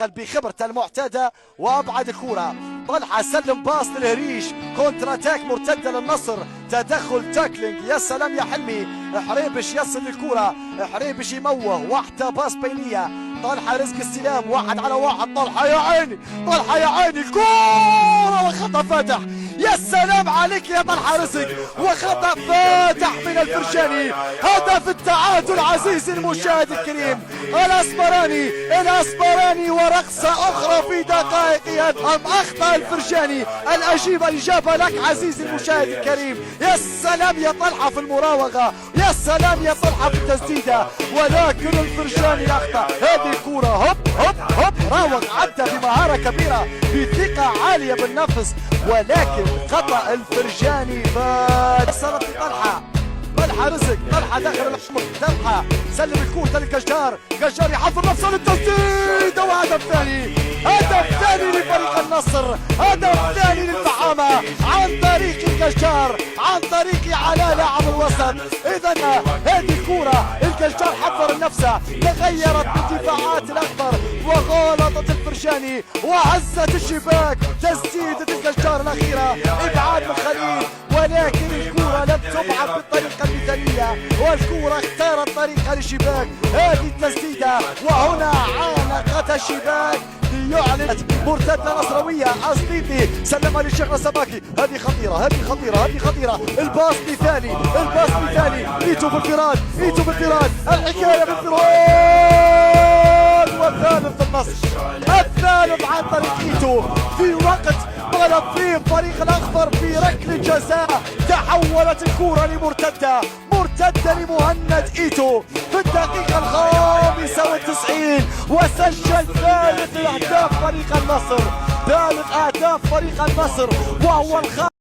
بخبرته المعتادة وأبعد كورة. طلحة سلم باص للهريش، كونتر اتاك مرتدة للنصر، تدخل تاكلينج. يا سلام يا حلمي، حريبش يصل للكورة، حريبش يموه، واحدة باص بينية. طلحة رزق استلام، 1-على-1. طلحة يا عيني، طلحة يا عيني، الكورة وخطأ فاتح. يا سلام عليك يا طلحة رزق، وخطأ فاتح من الفرشاني. هدف التعادل عزيزي المشاهد الكريم. الاسبراني ورقصة اخرى في دقائق ام اخطأ الفرشاني. الاجابة لك عزيزي المشاهد الكريم. يا سلام يا طلحة في المراوغة، يا سلام يا طلحة في التسديدة، ولكن الفرشاني اخطأ. هذه الكورة هوب هوب هوب، راوغ عدى بمهارة كبيرة بثقة عالية بالنفس، ولكن خطأ الفرجاني. فصارت طلحة رزق، طلحة داخل الحمر، طلحة سلم الكورة للقجار، قجار يحضر نفسه للتسديد، وهدف ثاني، هدف ثاني لفريق النصر، هدف ثاني للفحامة عن طريق القجار، عن طريق علاء لاعب الوسط. إذا هذه الكورة القجار حضر نفسه، تغيرت من دفاعات الأخضر وغالطت الفرجاني وهزت الشباك. تسديدة القجار الأخيرة إبعاد من خليل، ولكن الكورة لم تبعد بالطريقة المثالية، والكورة اختارت طريقها للشباك. هذه التسديدة وهنا عانقت الشباك ليعلن مرتدة نصراوية. أصليبي سلمها للشيخ نسباكي، هذه خطيرة، هذه خطيرة، هذه خطيرة. الباص مثالي، الباص مثالي. ايتو بالفراد، ايتو بالفراد، الحكاية بالفراد، والثالث النصر، الثالث عن طريق ايتو في وقت طلب فيه فريق الأخضر في ركلة جزاء. تحولت الكورة لمرتدة لمهند ايتو في الدقيقة 95، وسجل ثالث أهداف فريق النصر، ثالث أهداف فريق النصر، وهو